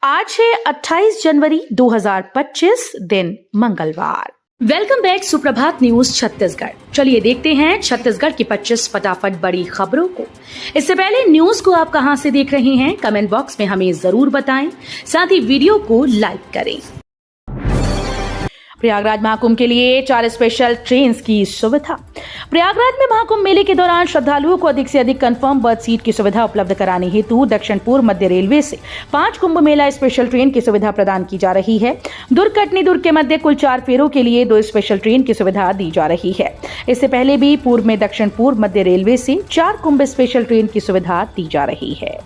आज है 28 जनवरी 2025 दिन मंगलवार। वेलकम बैक सुप्रभात न्यूज छत्तीसगढ़। चलिए देखते हैं छत्तीसगढ़ की 25 फटाफट बड़ी खबरों को। इससे पहले न्यूज को आप कहां से देख रहे हैं कमेंट बॉक्स में हमें जरूर बताएं, साथ ही वीडियो को लाइक करें। प्रयागराज महाकुंभ के लिए 4 स्पेशल ट्रेन की सुविधा। प्रयागराज में महाकुंभ मेले के दौरान श्रद्धालुओं को अधिक से अधिक कंफर्म बर्थ सीट की सुविधा उपलब्ध कराने हेतु दक्षिण पूर्व मध्य रेलवे से 5 कुंभ मेला स्पेशल ट्रेन की सुविधा प्रदान की जा रही है। दुर्ग कटनी दुर्ग के मध्य कुल 4 फेरों के लिए 2 स्पेशल ट्रेन की सुविधा दी जा रही है। इससे पहले भी पूर्व में दक्षिण पूर्व मध्य रेलवे से 4 कुंभ स्पेशल ट्रेन की सुविधा दी जा रही है।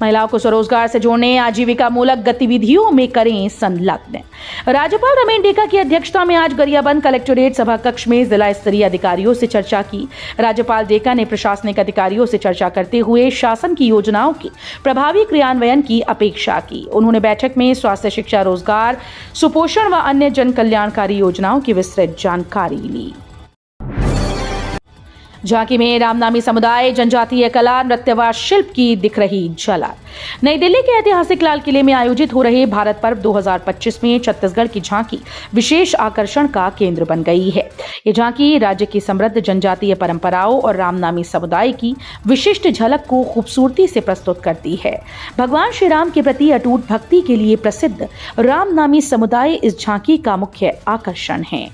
महिलाओं को स्वरोजगार से जोड़ने आजीविका मूलक गतिविधियों में करें संलग्न। राज्यपाल रमेन डेका की अध्यक्षता में आज गरियाबंद कलेक्टोरेट सभा कक्ष में जिला स्तरीय अधिकारियों से चर्चा की। राज्यपाल डेका ने प्रशासनिक अधिकारियों से चर्चा करते हुए शासन की योजनाओं की प्रभावी क्रियान्वयन की अपेक्षा की। उन्होंने बैठक में स्वास्थ्य, शिक्षा, रोजगार, सुपोषण व अन्य जन कल्याणकारी योजनाओं की विस्तृत जानकारी ली। झांकी में रामनामी समुदाय, जनजातीय कला, नृत्य व शिल्प की दिख रही झलक। नई दिल्ली के ऐतिहासिक लाल किले में आयोजित हो रहे भारत पर्व 2025 में छत्तीसगढ़ की झांकी विशेष आकर्षण का केंद्र बन गई है। ये झांकी राज्य की समृद्ध जनजातीय परंपराओं और रामनामी समुदाय की विशिष्ट झलक को खूबसूरती से प्रस्तुत करती है। भगवान श्री राम के प्रति अटूट भक्ति के लिए प्रसिद्ध रामनामी समुदाय इस झांकी का मुख्य आकर्षण है।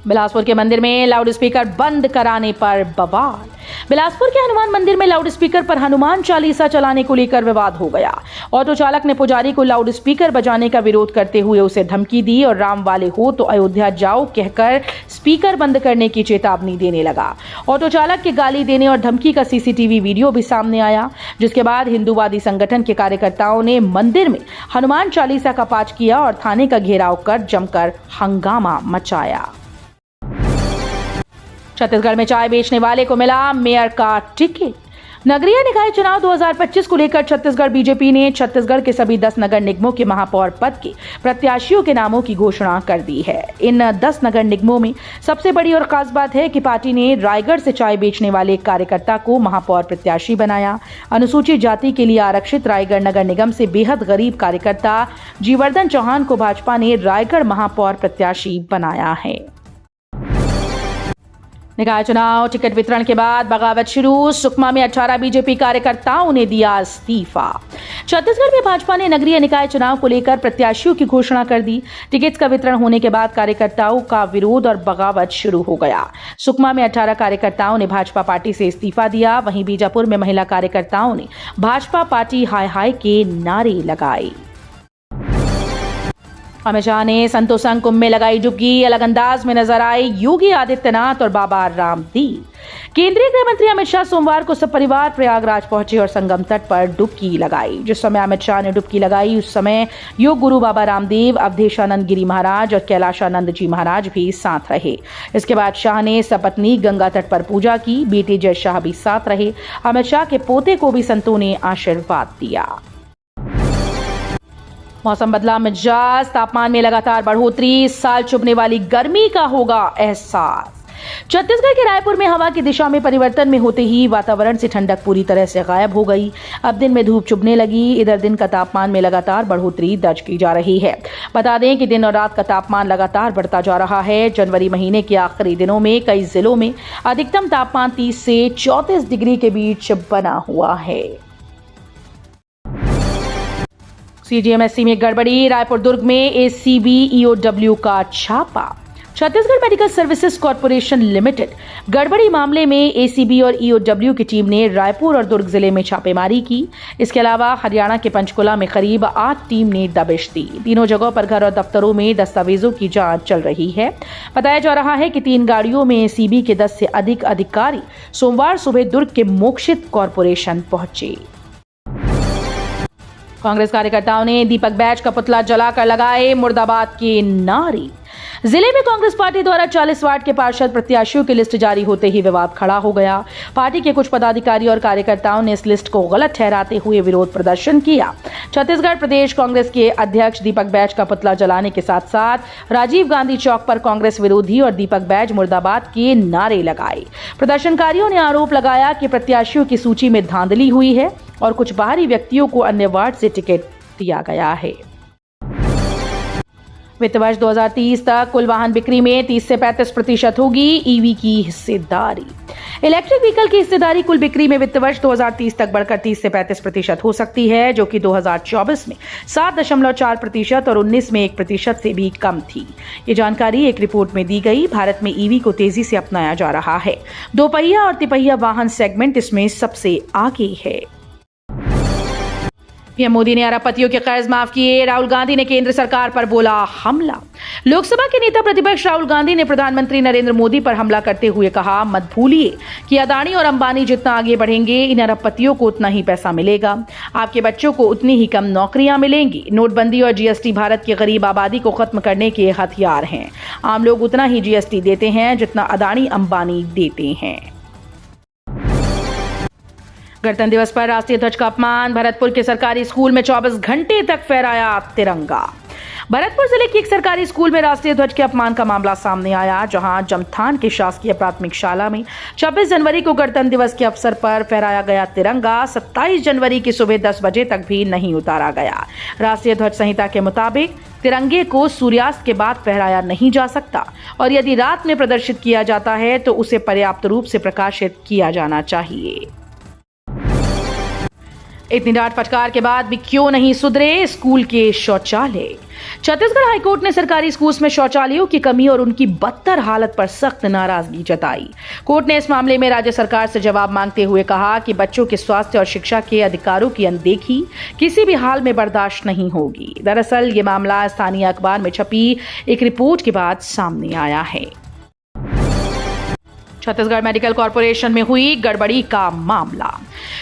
बिलासपुर के मंदिर में लाउडस्पीकर बंद कराने पर बवाल। बिलासपुर के हनुमान मंदिर में लाउडस्पीकर पर हनुमान चालीसा चलाने को लेकर विवाद हो गया। ऑटो चालक ने पुजारी को लाउडस्पीकर बजाने का विरोध करते हुए उसे धमकी दी और राम वाले हो तो अयोध्या जाओ कहकर स्पीकर बंद करने की चेतावनी देने लगा। ऑटो चालक के गाली देने और धमकी का सीसीटीवी वीडियो भी सामने आया, जिसके बाद हिंदूवादी संगठन के कार्यकर्ताओं ने मंदिर में हनुमान चालीसा का पाठ किया और थाने का घेराव कर जमकर हंगामा मचाया। छत्तीसगढ़ में चाय बेचने वाले को मिला मेयर का टिकट। नगरीय निकाय चुनाव 2025 को लेकर छत्तीसगढ़ बीजेपी ने छत्तीसगढ़ के सभी 10 नगर निगमों के महापौर पद के प्रत्याशियों के नामों की घोषणा कर दी है। इन 10 नगर निगमों में सबसे बड़ी और खास बात है कि पार्टी ने रायगढ़ से चाय बेचने वाले एक कार्यकर्ता को महापौर प्रत्याशी बनाया। अनुसूचित जाति के लिए आरक्षित रायगढ़ नगर निगम से बेहद गरीब कार्यकर्ता जीवर्धन चौहान को भाजपा ने रायगढ़ महापौर प्रत्याशी बनाया है। निकाय चुनाव टिकट वितरण के बाद बगावत शुरू। सुकमा में 18 बीजेपी कार्यकर्ताओं ने दिया इस्तीफा। छत्तीसगढ़ में भाजपा ने नगरीय निकाय चुनाव को लेकर प्रत्याशियों की घोषणा कर दी। टिकट का वितरण होने के बाद कार्यकर्ताओं का विरोध और बगावत शुरू हो गया। सुकमा में 18 कार्यकर्ताओं ने भाजपा पार्टी से इस्तीफा दिया। वहीं बीजापुर में महिला कार्यकर्ताओं ने भाजपा पार्टी हाय हाय के नारे लगाए। अमित शाह ने संतों संग कुंभ में लगाई डुबकी। अलग अंदाज में नजर आए योगी आदित्यनाथ और बाबा रामदेव। केंद्रीय गृह मंत्री अमित शाह सोमवार को सपरिवार प्रयागराज पहुंचे और संगम तट पर डुबकी लगाई। जिस समय अमित शाह ने डुबकी लगाई उस समय योग गुरु बाबा रामदेव, अवधेशानंद गिरी महाराज और कैलाशानंद जी महाराज भी साथ रहे। इसके बाद शाह ने सपत्नी गंगा तट पर पूजा की। बेटे जय शाह भी साथ रहे। अमित शाह के पोते को भी संतों ने आशीर्वाद दिया। मौसम बदला मिजाज, तापमान में लगातार बढ़ोतरी। इस साल चुभने वाली गर्मी का होगा एहसास। छत्तीसगढ़ के रायपुर में हवा की दिशा में परिवर्तन में होते ही वातावरण से ठंडक पूरी तरह से गायब हो गई। अब दिन में धूप चुभने लगी। इधर दिन का तापमान में लगातार बढ़ोतरी दर्ज की जा रही है। बता दें कि दिन और रात का तापमान लगातार बढ़ता जा रहा है। जनवरी महीने के आखिरी दिनों में कई जिलों में अधिकतम तापमान 30 से 34 डिग्री के बीच बना हुआ है। सीजीएमएससी में गड़बड़ी। रायपुर दुर्ग में एसीबी ईओडब्ल्यू का छापा। Chhattisgarh medical services corporation limited गड़बड़ी मामले में एसीबी और ईओडब्ल्यू की टीम ने रायपुर और दुर्ग जिले में छापेमारी की। इसके अलावा हरियाणा के पंचकुला में करीब 8 टीम ने दबिश दी। तीनों जगहों पर घर और दफ्तरों में दस्तावेजों की जांच चल रही है। बताया जा रहा है कि 3 गाड़ियों में एसीबी के 10 से अधिक अधिकारी सोमवार सुबह दुर्ग के मोक्षित कॉर्पोरेशन पहुंचे। कांग्रेस कार्यकर्ताओं ने दीपक बैज का पुतला जलाकर लगाए मुर्दाबाद के नारे। जिले में कांग्रेस पार्टी द्वारा 40 वार्ड के पार्षद प्रत्याशियों की लिस्ट जारी होते ही विवाद खड़ा हो गया। पार्टी के कुछ पदाधिकारी और कार्यकर्ताओं ने इस लिस्ट को गलत ठहराते हुए विरोध प्रदर्शन किया। छत्तीसगढ़ प्रदेश कांग्रेस के अध्यक्ष दीपक बैज का पुतला जलाने के साथ साथ राजीव गांधी चौक पर कांग्रेस विरोधी और दीपक बैज मुर्दाबाद के नारे लगाए। प्रदर्शनकारियों ने आरोप लगाया कि प्रत्याशियों की सूची में धांधली हुई है और कुछ बाहरी व्यक्तियों को अन्य वार्ड से टिकट दिया गया है। वित्त वर्ष 2030 तक कुल वाहन बिक्री में 30 से 35% होगी ईवी की हिस्सेदारी। इलेक्ट्रिक व्हीकल की हिस्सेदारी कुल बिक्री में वित्त वर्ष 2030 तक बढ़कर 30 से 35% हो सकती है, जो कि 2024 में 7.4% और 19 में 1% से भी कम थी। ये जानकारी एक रिपोर्ट में दी गई। भारत में ईवी को तेजी से अपनाया जा रहा है। दोपहिया और तिपहिया वाहन सेगमेंट इसमें सबसे आगे है। पीएम मोदी ने अरबपतियों के कर्ज माफ किए। राहुल गांधी ने केंद्र सरकार पर बोला हमला। लोकसभा के नेता प्रतिपक्ष राहुल गांधी ने प्रधानमंत्री नरेंद्र मोदी पर हमला करते हुए कहा, मत भूलिए कि अदानी और अंबानी जितना आगे बढ़ेंगे, इन अरबपतियों को उतना ही पैसा मिलेगा। आपके बच्चों को उतनी ही कम नौकरियां मिलेंगी। नोटबंदी और जीएसटी भारत की गरीब आबादी को खत्म करने के हथियार हैं। आम लोग उतना ही जीएसटी देते हैं जितना अदानी अंबानी देते हैं। गणतंत्र दिवस पर राष्ट्रीय ध्वज का अपमान। भरतपुर के सरकारी स्कूल में 24 घंटे तक फहराया तिरंगा। भरतपुर जिले की एक सरकारी स्कूल में राष्ट्रीय ध्वज के अपमान का मामला सामने आया, जहां जमथान के शासकीय प्राथमिक शाला में 26 जनवरी को गणतंत्र दिवस के अवसर पर फहराया गया तिरंगा 27 जनवरी की सुबह 10 बजे तक भी नहीं उतारा गया। राष्ट्रीय ध्वज संहिता के मुताबिक तिरंगे को सूर्यास्त के बाद फहराया नहीं जा सकता और यदि रात में प्रदर्शित किया जाता है तो उसे पर्याप्त रूप से प्रकाशित किया जाना चाहिए। इतनी डांट फटकार के बाद भी क्यों नहीं सुधरे स्कूल के शौचालय। छत्तीसगढ़ हाईकोर्ट ने सरकारी स्कूल्स में शौचालयों की कमी और उनकी बदतर हालत पर सख्त नाराजगी जताई। कोर्ट ने इस मामले में राज्य सरकार से जवाब मांगते हुए कहा कि बच्चों के स्वास्थ्य और शिक्षा के अधिकारों की अनदेखी किसी भी हाल में बर्दाश्त नहीं होगी। दरअसल ये मामला स्थानीय अखबार में छपी एक रिपोर्ट के बाद सामने आया है। छत्तीसगढ़ मेडिकल कॉर्पोरेशन में हुई गड़बड़ी का मामला।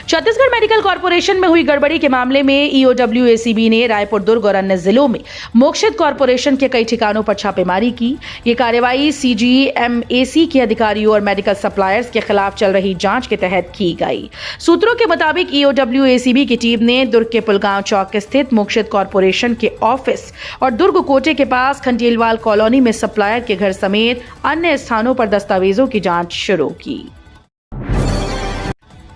छत्तीसगढ़ मेडिकल कॉर्पोरेशन में हुई गड़बड़ी के मामले में ईओडब्ल्यू एसीबी ने रायपुर, दुर्ग और अन्य जिलों में मोक्षित कॉर्पोरेशन के कई ठिकानों पर छापेमारी की। ये कार्रवाई सीजीएमएसी के अधिकारियों और मेडिकल सप्लायर्स के खिलाफ चल रही जांच के तहत की गई। सूत्रों के मुताबिक ईओडब्ल्यू एसीबी की टीम ने दुर्ग के पुलगांव चौक स्थित मोक्षित कॉर्पोरेशन के ऑफिस और दुर्ग कोटे के पास खंडेलवाल कॉलोनी में सप्लायर के घर समेत अन्य स्थानों पर दस्तावेजों की जांच शुरू की।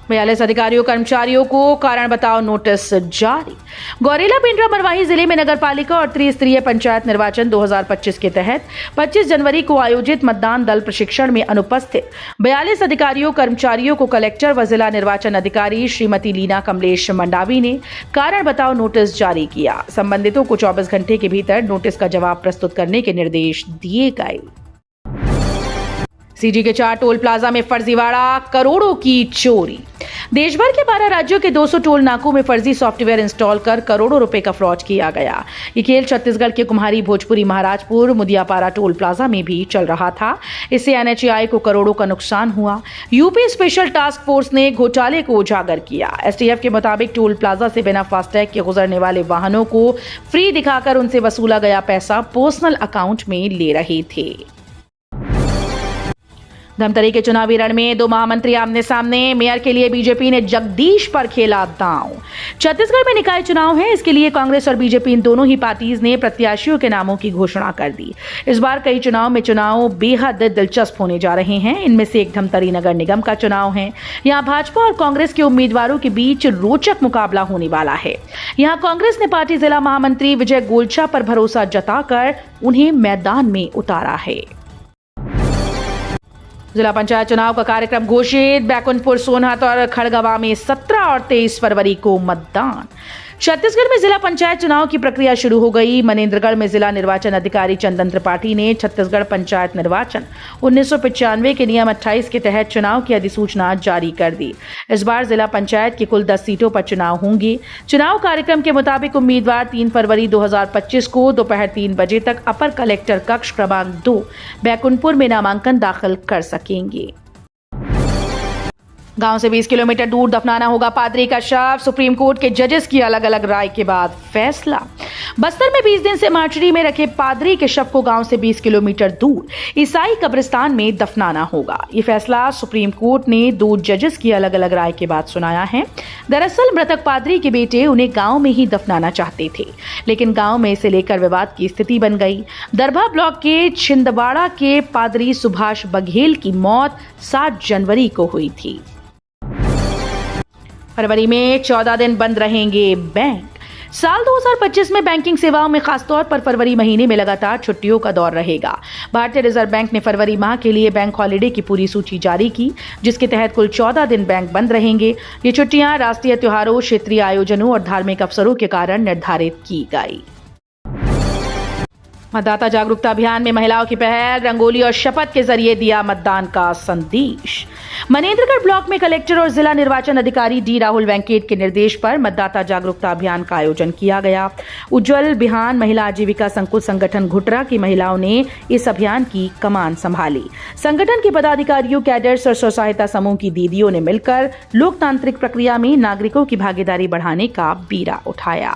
42 अधिकारियों कर्मचारियों को कारण बताओ नोटिस जारी। गौरेला पेंड्रा मरवाही जिले में नगरपालिका और त्रिस्तरीय पंचायत निर्वाचन 2025 के तहत 25 जनवरी को आयोजित मतदान दल प्रशिक्षण में अनुपस्थित 42 अधिकारियों कर्मचारियों को कलेक्टर व जिला निर्वाचन अधिकारी श्रीमती लीना कमलेश मंडावी ने कारण बताओ नोटिस जारी किया। संबंधितों को 24 घंटे के भीतर नोटिस का जवाब प्रस्तुत करने के निर्देश दिए गए। सीजी के 4 टोल प्लाजा में फर्जीवाड़ा, करोड़ों की चोरी। देश भर के 12 राज्यों के 200 टोल नाकों में फर्जी सॉफ्टवेयर इंस्टॉल कर करोड़ों रुपए का फ्रॉड किया गया। ये खेल छत्तीसगढ़ के कुम्हारी, भोजपुरी, महाराजपुर, मुदियापारा टोल प्लाजा में भी चल रहा था। इससे एनएचएआई को करोड़ों का नुकसान हुआ। यूपी स्पेशल टास्क फोर्स ने घोटाले को उजागर किया। एसटीएफ के मुताबिक टोल प्लाजा से बिना फास्टैग के गुजरने वाले वाहनों को फ्री दिखाकर उनसे वसूला गया पैसा पर्सनल अकाउंट में ले रहे थे। धमतरी के चुनावी रण में 2 महामंत्री आमने सामने। मेयर के लिए बीजेपी ने जगदीश पर खेला दांव। छत्तीसगढ़ में निकाय चुनाव है, इसके लिए कांग्रेस और बीजेपी इन दोनों ही पार्टीज ने प्रत्याशियों के नामों की घोषणा कर दी। इस बार कई चुनाव बेहद दिलचस्प होने जा रहे हैं। इनमें से एक धमतरी नगर निगम का चुनाव है। यहाँ भाजपा और कांग्रेस के उम्मीदवारों के बीच रोचक मुकाबला होने वाला है। यहाँ कांग्रेस ने पार्टी जिला महामंत्री विजय गोलछा पर भरोसा जताकर उन्हें मैदान में उतारा है। जिला पंचायत चुनाव का कार्यक्रम घोषित। बैकुंठपुर, सोनहत और खड़गवां में 17 और 23 फरवरी को मतदान। छत्तीसगढ़ में जिला पंचायत चुनाव की प्रक्रिया शुरू हो गई। मनेन्द्रगढ़ में जिला निर्वाचन अधिकारी चंदन त्रिपाठी ने छत्तीसगढ़ पंचायत निर्वाचन 1995 के नियम 28 के तहत चुनाव की अधिसूचना जारी कर दी। इस बार जिला पंचायत की कुल 10 सीटों पर चुनाव होंगे। चुनाव कार्यक्रम के मुताबिक उम्मीदवार 3 फरवरी 2025 को दोपहर 3 बजे तक अपर कलेक्टर कक्ष क्रमांक 2 बैकुंठपुर में नामांकन दाखिल कर सकेंगे। गांव से 20 किलोमीटर दूर दफनाना होगा पादरी का शव। सुप्रीम कोर्ट के जजेस की अलग अलग राय के बाद फैसला। बस्तर में 20 दिन से मार्चरी में रखे पादरी के शव को गांव से 20 किलोमीटर दूर ईसाई कब्रिस्तान में दफनाना होगा। ये फैसला सुप्रीम कोर्ट ने 2 जजेस की अलग अलग राय के बाद सुनाया है। दरअसल मृतक पादरी के बेटे उन्हें गांव में ही दफनाना चाहते थे, लेकिन गांव में इसे लेकर विवाद की स्थिति बन गई। दरभा ब्लॉक के छिंदवाड़ा के पादरी सुभाष बघेल की मौत 7 जनवरी को हुई थी। फरवरी में 14 दिन बंद रहेंगे बैंक। साल 2025 में बैंकिंग सेवाओं में खासतौर पर फरवरी महीने में लगातार छुट्टियों का दौर रहेगा। भारतीय रिजर्व बैंक ने फरवरी माह के लिए बैंक हॉलिडे की पूरी सूची जारी की, जिसके तहत कुल 14 दिन बैंक बंद रहेंगे। ये छुट्टियां राष्ट्रीय त्योहारों, क्षेत्रीय आयोजनों और धार्मिक अवसरों के कारण निर्धारित की गई। मतदाता जागरूकता अभियान में महिलाओं की पहल, रंगोली और शपथ के जरिए दिया मतदान का संदेश। मनेंद्रगढ़ ब्लॉक में कलेक्टर और जिला निर्वाचन अधिकारी डी राहुल वेंकट के निर्देश पर मतदाता जागरूकता अभियान का आयोजन किया गया। उज्जवल बिहान महिला आजीविका संकुल संगठन घुटरा की महिलाओं ने इस अभियान की कमान संभाली। संगठन के पदाधिकारियों, कैडर्स और स्व सहायता समूह की दीदियों ने मिलकर लोकतांत्रिक प्रक्रिया में नागरिकों की भागीदारी बढ़ाने का बीड़ा उठाया।